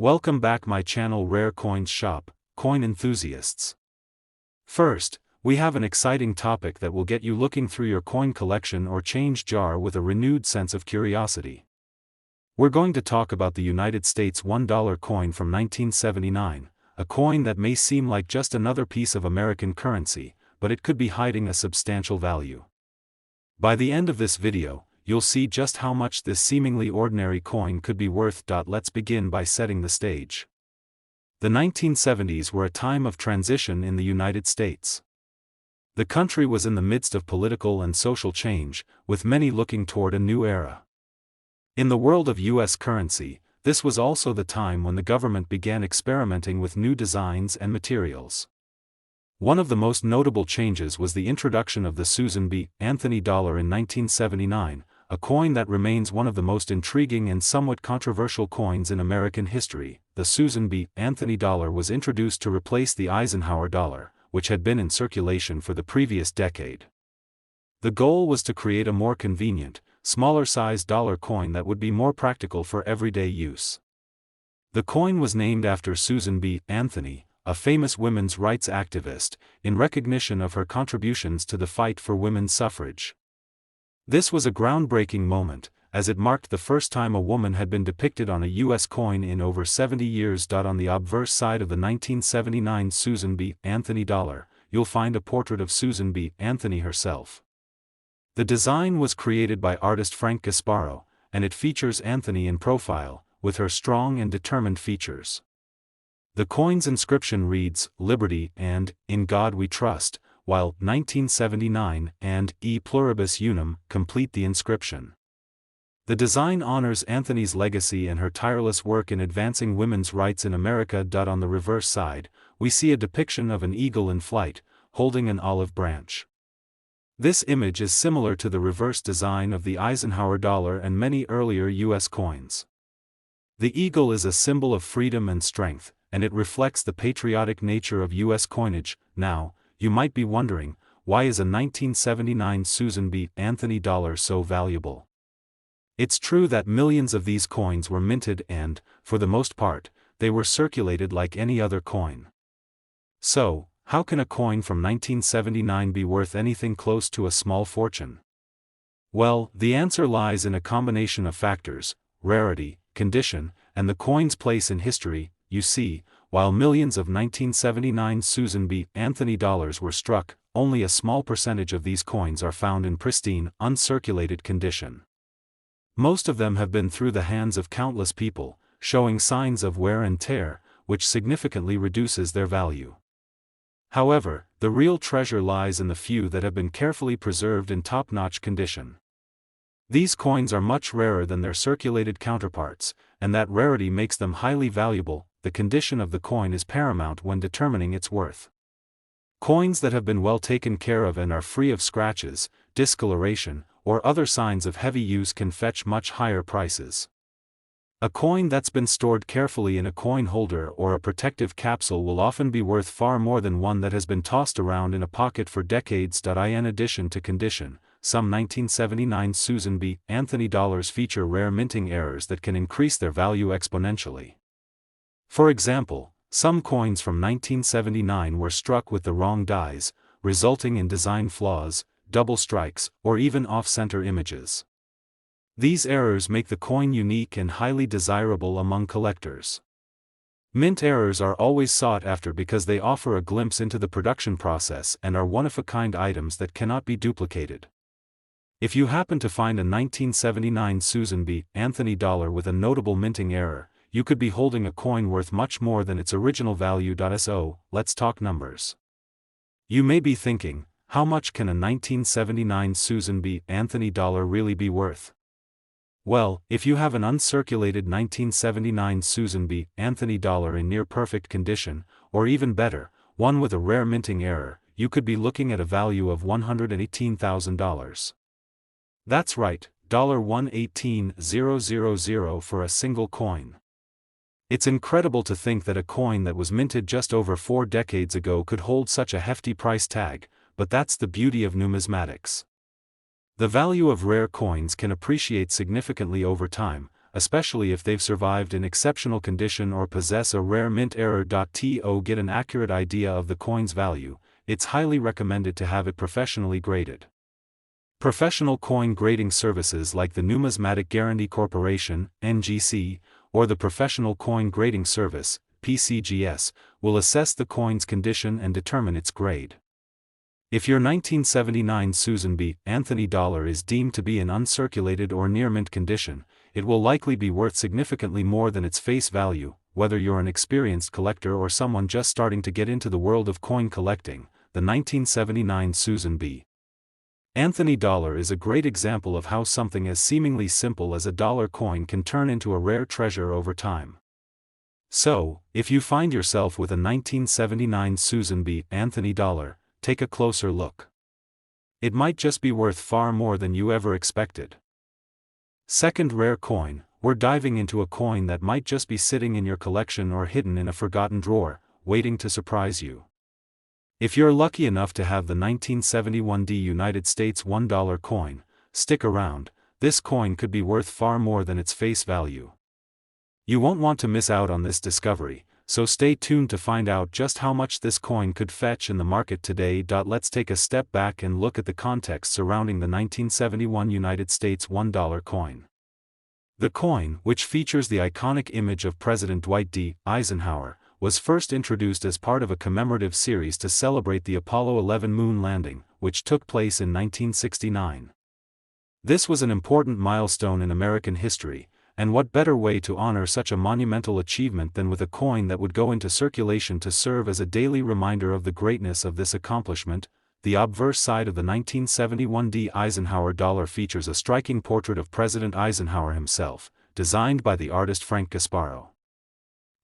Welcome back my channel Rare Coins Shop, coin enthusiasts. First, we have an exciting topic that will get you looking through your coin collection or change jar with a renewed sense of curiosity. We're going to talk about the United States $1 coin from 1979, a coin that may seem like just another piece of American currency, but it could be hiding a substantial value. By the end of this video, you'll see just how much this seemingly ordinary coin could be worth. Let's begin by setting the stage. The 1970s were a time of transition in the United States. The country was in the midst of political and social change, with many looking toward a new era. In the world of U.S. currency, this was also the time when the government began experimenting with new designs and materials. One of the most notable changes was the introduction of the Susan B. Anthony dollar in 1979, a coin that remains one of the most intriguing and somewhat controversial coins in American history. The Susan B. Anthony dollar was introduced to replace the Eisenhower dollar, which had been in circulation for the previous decade. The goal was to create a more convenient, smaller-sized dollar coin that would be more practical for everyday use. The coin was named after Susan B. Anthony, a famous women's rights activist, in recognition of her contributions to the fight for women's suffrage. This was a groundbreaking moment, as it marked the first time a woman had been depicted on a U.S. coin in over 70 years. On the obverse side of the 1979 Susan B. Anthony dollar, you'll find a portrait of Susan B. Anthony herself. The design was created by artist Frank Gasparo, and it features Anthony in profile, with her strong and determined features. The coin's inscription reads, "Liberty" and "In God We Trust," while 1979 and "E Pluribus Unum" complete the inscription. The design honors Anthony's legacy and her tireless work in advancing women's rights in America. On the reverse side, we see a depiction of an eagle in flight, holding an olive branch. This image is similar to the reverse design of the Eisenhower dollar and many earlier U.S. coins. The eagle is a symbol of freedom and strength, and it reflects the patriotic nature of U.S. coinage. Now, you might be wondering, why is a 1979 Susan B. Anthony dollar so valuable? It's true that millions of these coins were minted and, for the most part, they were circulated like any other coin. So, how can a coin from 1979 be worth anything close to a small fortune? Well, the answer lies in a combination of factors: rarity, condition, and the coin's place in history. You see, while millions of 1979 Susan B. Anthony dollars were struck, only a small percentage of these coins are found in pristine, uncirculated condition. Most of them have been through the hands of countless people, showing signs of wear and tear, which significantly reduces their value. However, the real treasure lies in the few that have been carefully preserved in top-notch condition. These coins are much rarer than their circulated counterparts, and that rarity makes them highly valuable. The condition of the coin is paramount when determining its worth. Coins that have been well taken care of and are free of scratches, discoloration, or other signs of heavy use can fetch much higher prices. A coin that's been stored carefully in a coin holder or a protective capsule will often be worth far more than one that has been tossed around in a pocket for decades. In addition to condition, some 1979 Susan B. Anthony dollars feature rare minting errors that can increase their value exponentially. For example, some coins from 1979 were struck with the wrong dies, resulting in design flaws, double strikes, or even off-center images. These errors make the coin unique and highly desirable among collectors. Mint errors are always sought after because they offer a glimpse into the production process and are one-of-a-kind items that cannot be duplicated. If you happen to find a 1979 Susan B. Anthony dollar with a notable minting error, you could be holding a coin worth much more than its original value. So, let's talk numbers. You may be thinking, how much can a 1979 Susan B. Anthony dollar really be worth? Well, if you have an uncirculated 1979 Susan B. Anthony dollar in near-perfect condition, or even better, one with a rare minting error, you could be looking at a value of $118,000. That's right, $118,000 for a single coin. It's incredible to think that a coin that was minted just over 4 decades ago could hold such a hefty price tag, but that's the beauty of numismatics. The value of rare coins can appreciate significantly over time, especially if they've survived in exceptional condition or possess a rare mint error. To get an accurate idea of the coin's value, it's highly recommended to have it professionally graded. Professional coin grading services like the Numismatic Guarantee Corporation, NGC, or the Professional Coin Grading Service, PCGS, will assess the coin's condition and determine its grade. If your 1979 Susan B. Anthony dollar is deemed to be in uncirculated or near mint condition, it will likely be worth significantly more than its face value. Whether you're an experienced collector or someone just starting to get into the world of coin collecting, the 1979 Susan B. Anthony dollar is a great example of how something as seemingly simple as a dollar coin can turn into a rare treasure over time. So, if you find yourself with a 1979 Susan B. Anthony dollar, take a closer look. It might just be worth far more than you ever expected. Second rare coin, we're diving into a coin that might just be sitting in your collection or hidden in a forgotten drawer, waiting to surprise you. If you're lucky enough to have the 1971 United States $1 coin, stick around. This coin could be worth far more than its face value. You won't want to miss out on this discovery, so stay tuned to find out just how much this coin could fetch in the market today. Let's take a step back and look at the context surrounding the 1971 United States $1 coin. The coin, which features the iconic image of President Dwight D. Eisenhower, was first introduced as part of a commemorative series to celebrate the Apollo 11 moon landing, which took place in 1969. This was an important milestone in American history, and what better way to honor such a monumental achievement than with a coin that would go into circulation to serve as a daily reminder of the greatness of this accomplishment. The obverse side of the 1971 Eisenhower dollar features a striking portrait of President Eisenhower himself, designed by the artist Frank Gasparo.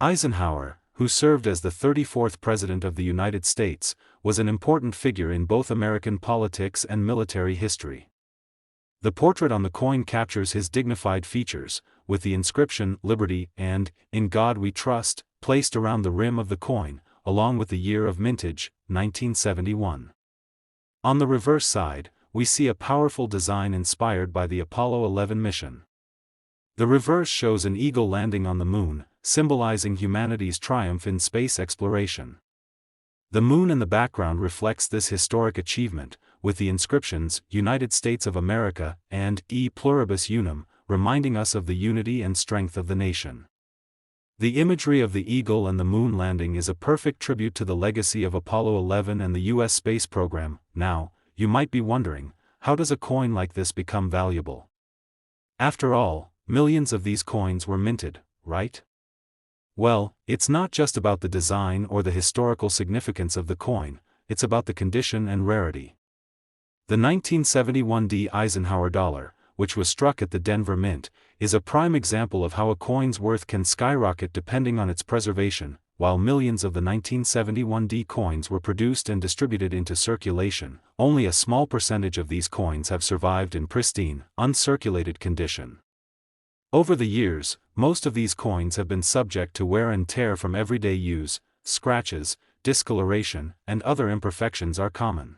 Eisenhower, who served as the 34th President of the United States, was an important figure in both American politics and military history. The portrait on the coin captures his dignified features, with the inscription "Liberty" and "In God We Trust" placed around the rim of the coin, along with the year of mintage, 1971. On the reverse side, we see a powerful design inspired by the Apollo 11 mission. The reverse shows an eagle landing on the moon, symbolizing humanity's triumph in space exploration. The moon in the background reflects this historic achievement, with the inscriptions "United States of America" and "E Pluribus Unum," reminding us of the unity and strength of the nation. The imagery of the eagle and the moon landing is a perfect tribute to the legacy of Apollo 11 and the U.S. space program. Now, you might be wondering, how does a coin like this become valuable? After all, millions of these coins were minted, right? Well, it's not just about the design or the historical significance of the coin, it's about the condition and rarity. The 1971 Eisenhower dollar, which was struck at the Denver Mint, is a prime example of how a coin's worth can skyrocket depending on its preservation. While millions of the 1971 coins were produced and distributed into circulation, only a small percentage of these coins have survived in pristine, uncirculated condition. Over the years, most of these coins have been subject to wear and tear from everyday use. Scratches, discoloration, and other imperfections are common.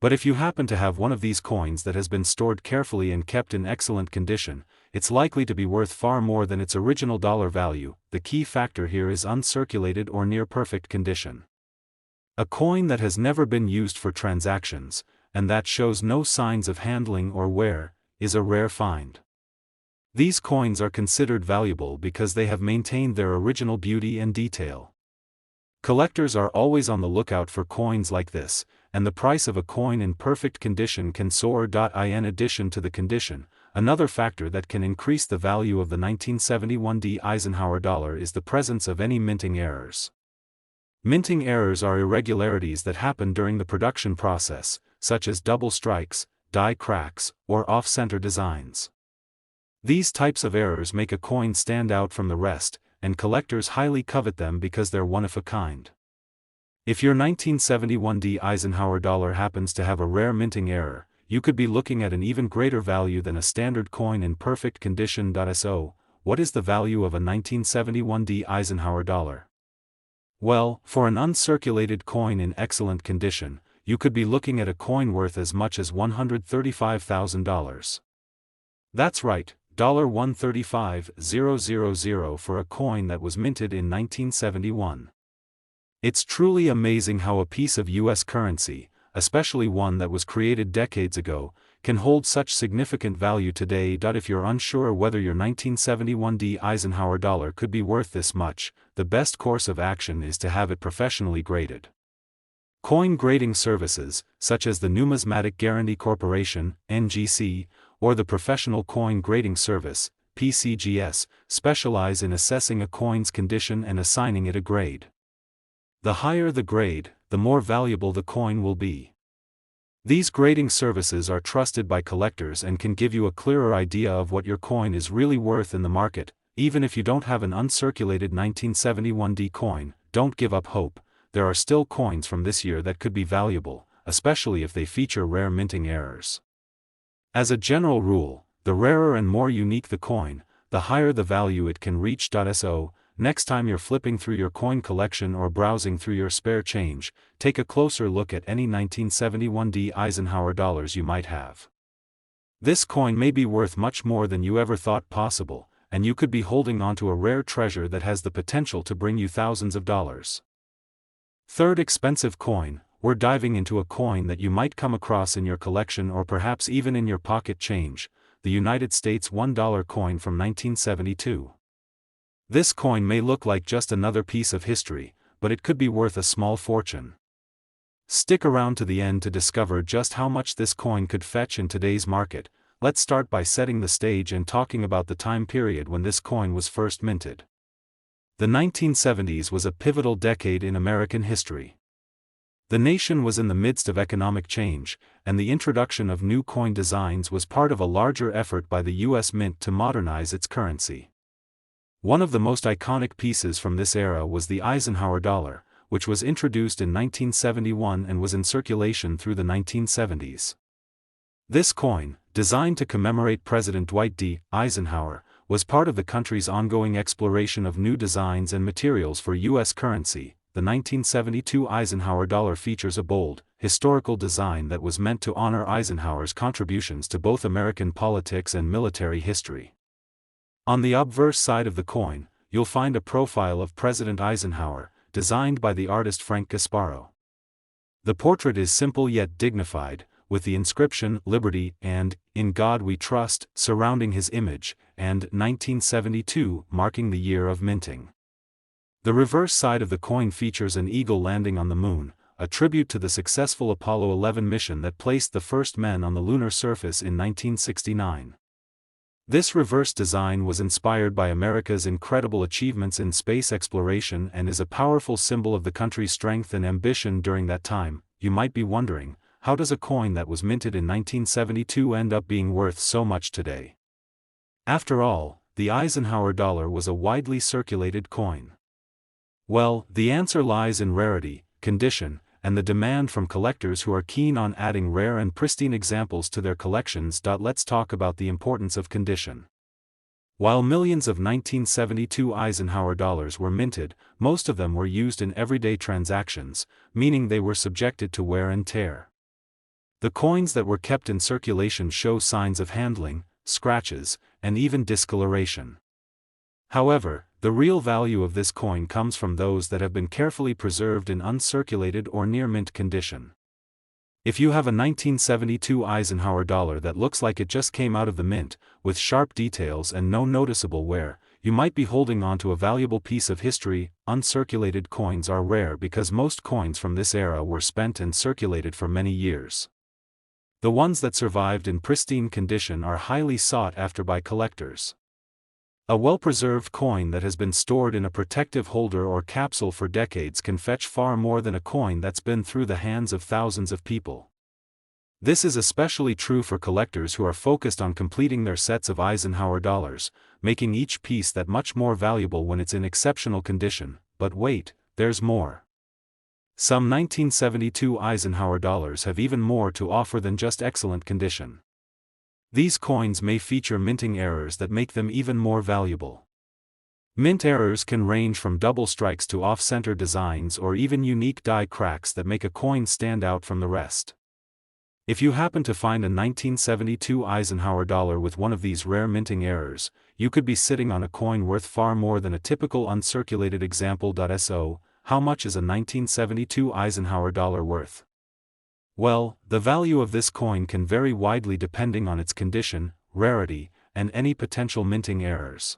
But if you happen to have one of these coins that has been stored carefully and kept in excellent condition, it's likely to be worth far more than its original dollar value. The key factor here is uncirculated or near perfect condition. A coin that has never been used for transactions, and that shows no signs of handling or wear, is a rare find. These coins are considered valuable because they have maintained their original beauty and detail. Collectors are always on the lookout for coins like this, and the price of a coin in perfect condition can soar. In addition to the condition, another factor that can increase the value of the 1971 Eisenhower dollar is the presence of any minting errors. Minting errors are irregularities that happen during the production process, such as double strikes, die cracks, or off-center designs. These types of errors make a coin stand out from the rest, and collectors highly covet them because they're one of a kind. If your 1971 Eisenhower dollar happens to have a rare minting error, you could be looking at an even greater value than a standard coin in perfect condition. So, what is the value of a 1971 Eisenhower dollar? Well, for an uncirculated coin in excellent condition, you could be looking at a coin worth as much as $135,000. That's right, $135,000 for a coin that was minted in 1971. It's truly amazing how a piece of US currency, especially one that was created decades ago, can hold such significant value today. If you're unsure whether your 1971 Eisenhower dollar could be worth this much, the best course of action is to have it professionally graded. Coin grading services, such as the Numismatic Guarantee Corporation, NGC, or the Professional Coin Grading Service, PCGS, specialize in assessing a coin's condition and assigning it a grade. The higher the grade, the more valuable the coin will be. These grading services are trusted by collectors and can give you a clearer idea of what your coin is really worth in the market. Even if you don't have an uncirculated 1971 coin, don't give up hope. There are still coins from this year that could be valuable, especially if they feature rare minting errors. As a general rule, the rarer and more unique the coin, the higher the value it can reach. So, next time you're flipping through your coin collection or browsing through your spare change, take a closer look at any 1971 Eisenhower dollars you might have. This coin may be worth much more than you ever thought possible, and you could be holding onto a rare treasure that has the potential to bring you thousands of dollars. Third expensive coin, we're diving into a coin that you might come across in your collection or perhaps even in your pocket change, the United States $1 coin from 1972. This coin may look like just another piece of history, but it could be worth a small fortune. Stick around to the end to discover just how much this coin could fetch in today's market. Let's start by setting the stage and talking about the time period when this coin was first minted. The 1970s was a pivotal decade in American history. The nation was in the midst of economic change, and the introduction of new coin designs was part of a larger effort by the U.S. Mint to modernize its currency. One of the most iconic pieces from this era was the Eisenhower dollar, which was introduced in 1971 and was in circulation through the 1970s. This coin, designed to commemorate President Dwight D. Eisenhower, was part of the country's ongoing exploration of new designs and materials for U.S. currency. The 1972 Eisenhower dollar features a bold, historical design that was meant to honor Eisenhower's contributions to both American politics and military history. On the obverse side of the coin, you'll find a profile of President Eisenhower, designed by the artist Frank Gasparo. The portrait is simple yet dignified, with the inscription "Liberty" and "In God We Trust" surrounding his image, and 1972 marking the year of minting. The reverse side of the coin features an eagle landing on the moon, a tribute to the successful Apollo 11 mission that placed the first men on the lunar surface in 1969. This reverse design was inspired by America's incredible achievements in space exploration and is a powerful symbol of the country's strength and ambition during that time. You might be wondering, how does a coin that was minted in 1972 end up being worth so much today? After all, the Eisenhower dollar was a widely circulated coin. Well, the answer lies in rarity, condition, and the demand from collectors who are keen on adding rare and pristine examples to their collections. Let's talk about the importance of condition. While millions of 1972 Eisenhower dollars were minted, most of them were used in everyday transactions, meaning they were subjected to wear and tear. The coins that were kept in circulation show signs of handling, scratches, and even discoloration. However, the real value of this coin comes from those that have been carefully preserved in uncirculated or near-mint condition. If you have a 1972 Eisenhower dollar that looks like it just came out of the mint, with sharp details and no noticeable wear, you might be holding on to a valuable piece of history. Uncirculated coins are rare because most coins from this era were spent and circulated for many years. The ones that survived in pristine condition are highly sought after by collectors. A well-preserved coin that has been stored in a protective holder or capsule for decades can fetch far more than a coin that's been through the hands of thousands of people. This is especially true for collectors who are focused on completing their sets of Eisenhower dollars, making each piece that much more valuable when it's in exceptional condition. But wait, there's more. Some 1972 Eisenhower dollars have even more to offer than just excellent condition. These coins may feature minting errors that make them even more valuable. Mint errors can range from double strikes to off-center designs or even unique die cracks that make a coin stand out from the rest. If you happen to find a 1972 Eisenhower dollar with one of these rare minting errors, you could be sitting on a coin worth far more than a typical uncirculated example. So, how much is a 1972 Eisenhower dollar worth? Well, the value of this coin can vary widely depending on its condition, rarity, and any potential minting errors.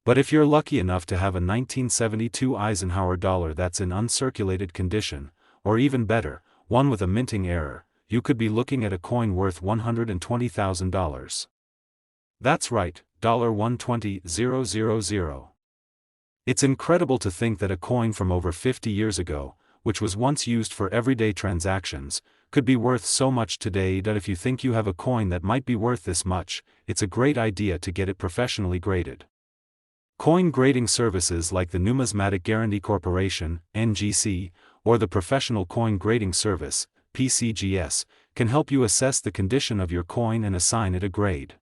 But if you're lucky enough to have a 1972 Eisenhower dollar that's in uncirculated condition, or even better, one with a minting error, you could be looking at a coin worth $120,000. That's right, $120,000. It's incredible to think that a coin from over 50 years ago, which was once used for everyday transactions, could be worth so much today. That if you think you have a coin that might be worth this much, it's a great idea to get it professionally graded. Coin grading services like the Numismatic Guarantee Corporation, NGC, or the Professional Coin Grading Service, PCGS, can help you assess the condition of your coin and assign it a grade.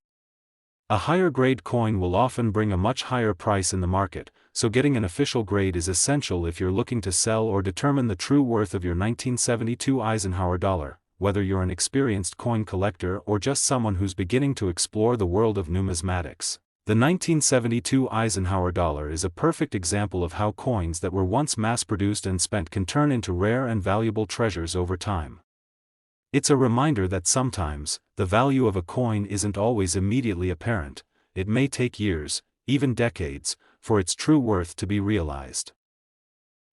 A higher grade coin will often bring a much higher price in the market, so getting an official grade is essential if you're looking to sell or determine the true worth of your 1972 Eisenhower dollar, whether you're an experienced coin collector or just someone who's beginning to explore the world of numismatics. The 1972 Eisenhower dollar is a perfect example of how coins that were once mass-produced and spent can turn into rare and valuable treasures over time. It's a reminder that sometimes, the value of a coin isn't always immediately apparent. It may take years, even decades, for its true worth to be realized.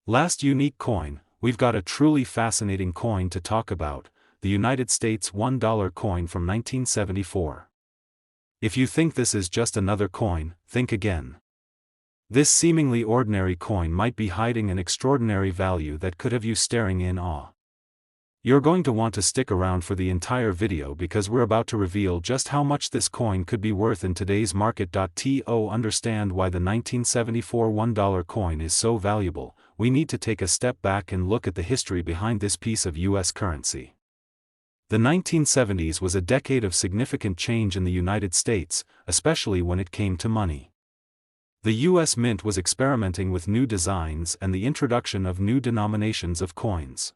Last unique coin, we've got a truly fascinating coin to talk about, the United States $1 coin from 1974. If you think this is just another coin, think again. This seemingly ordinary coin might be hiding an extraordinary value that could have you staring in awe. You're going to want to stick around for the entire video because we're about to reveal just how much this coin could be worth in today's market. To understand why the 1974 $1 coin is so valuable, we need to take a step back and look at the history behind this piece of U.S. currency. The 1970s was a decade of significant change in the United States, especially when it came to money. The U.S. Mint was experimenting with new designs and the introduction of new denominations of coins.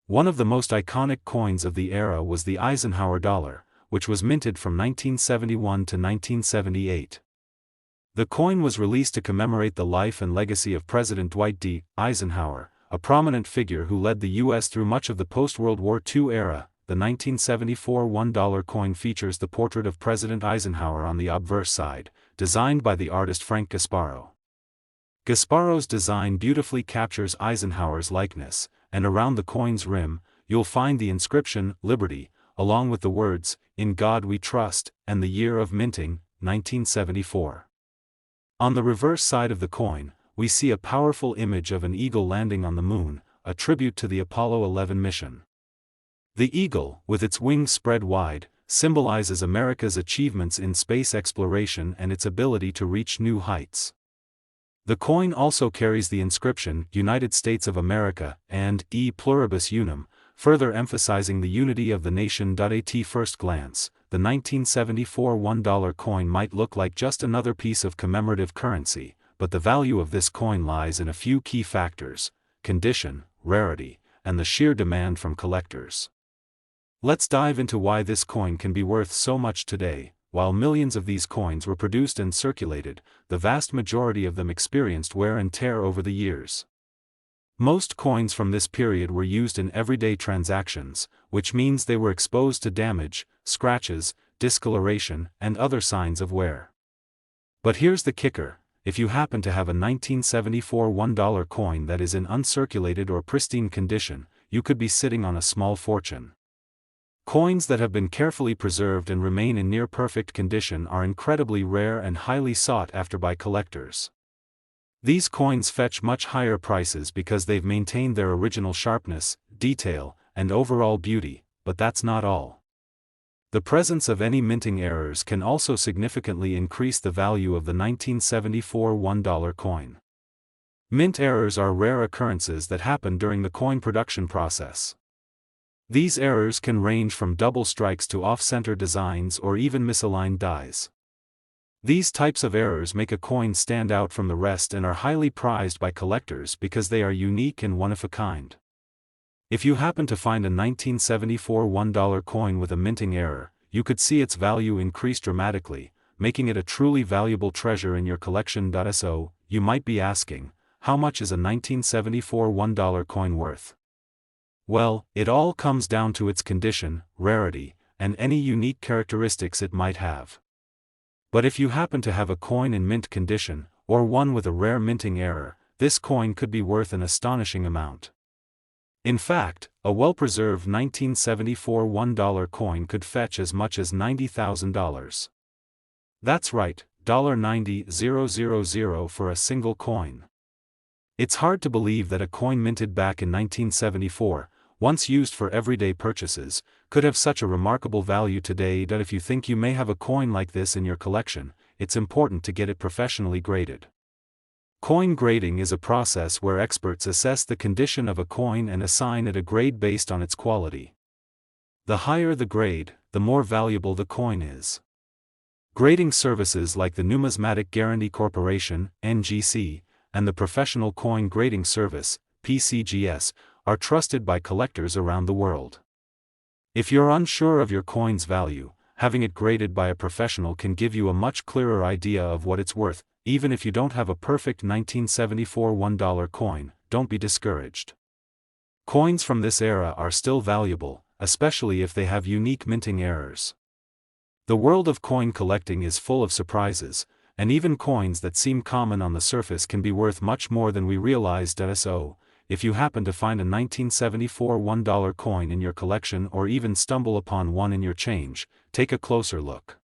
One of the most iconic coins of the era was the Eisenhower dollar, which was minted from 1971 to 1978. The coin was released to commemorate the life and legacy of President Dwight D. Eisenhower, a prominent figure who led the U.S. through much of the post-World War II era. The 1974 $1 coin features the portrait of President Eisenhower on the obverse side, designed by the artist Frank Gasparo. Gasparo's design beautifully captures Eisenhower's likeness, and around the coin's rim, you'll find the inscription, Liberty, along with the words, In God We Trust, and the year of minting, 1974. On the reverse side of the coin, we see a powerful image of an eagle landing on the moon, a tribute to the Apollo 11 mission. The eagle, with its wings spread wide, symbolizes America's achievements in space exploration and its ability to reach new heights. The coin also carries the inscription, United States of America, and E pluribus unum, further emphasizing the unity of the nation. At first glance, the 1974 $1 coin might look like just another piece of commemorative currency, but the value of this coin lies in a few key factors: condition, rarity, and the sheer demand from collectors. Let's dive into why this coin can be worth so much today. While millions of these coins were produced and circulated, the vast majority of them experienced wear and tear over the years. Most coins from this period were used in everyday transactions, which means they were exposed to damage, scratches, discoloration, and other signs of wear. But here's the kicker: if you happen to have a 1974 $1 coin that is in uncirculated or pristine condition, you could be sitting on a small fortune. Coins that have been carefully preserved and remain in near-perfect condition are incredibly rare and highly sought after by collectors. These coins fetch much higher prices because they've maintained their original sharpness, detail, and overall beauty, but that's not all. The presence of any minting errors can also significantly increase the value of the 1974 $1 coin. Mint errors are rare occurrences that happen during the coin production process. These errors can range from double strikes to off-center designs or even misaligned dies. These types of errors make a coin stand out from the rest and are highly prized by collectors because they are unique and one of a kind. If you happen to find a 1974 $1 coin with a minting error, you could see its value increase dramatically, making it a truly valuable treasure in your collection. So, you might be asking, how much is a 1974 $1 coin worth? Well, it all comes down to its condition, rarity, and any unique characteristics it might have. But if you happen to have a coin in mint condition, or one with a rare minting error, this coin could be worth an astonishing amount. In fact, a well-preserved 1974 $1 coin could fetch as much as $90,000. That's right, $90,000 for a single coin. It's hard to believe that a coin minted back in 1974, once used for everyday purchases, could have such a remarkable value today. That if you think you may have a coin like this in your collection, it's important to get it professionally graded. Coin grading is a process where experts assess the condition of a coin and assign it a grade based on its quality. The higher the grade, the more valuable the coin is. Grading services like the Numismatic Guarantee Corporation, NGC, and the Professional Coin Grading Service, PCGS, are trusted by collectors around the world. If you're unsure of your coin's value, having it graded by a professional can give you a much clearer idea of what it's worth. Even if you don't have a perfect 1974 $1 coin, don't be discouraged. Coins from this era are still valuable, especially if they have unique minting errors. The world of coin collecting is full of surprises, and even coins that seem common on the surface can be worth much more than we realized. So, if you happen to find a 1974 $1 coin in your collection or even stumble upon one in your change, take a closer look.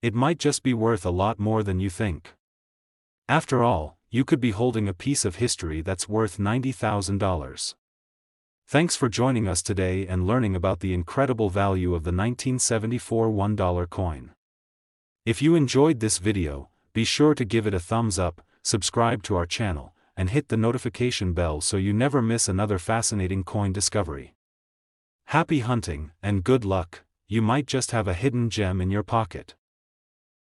It might just be worth a lot more than you think. After all, you could be holding a piece of history that's worth $90,000. Thanks for joining us today and learning about the incredible value of the 1974 $1 coin. If you enjoyed this video, be sure to give it a thumbs up, subscribe to our channel, and hit the notification bell so you never miss another fascinating coin discovery. Happy hunting, and good luck, you might just have a hidden gem in your pocket.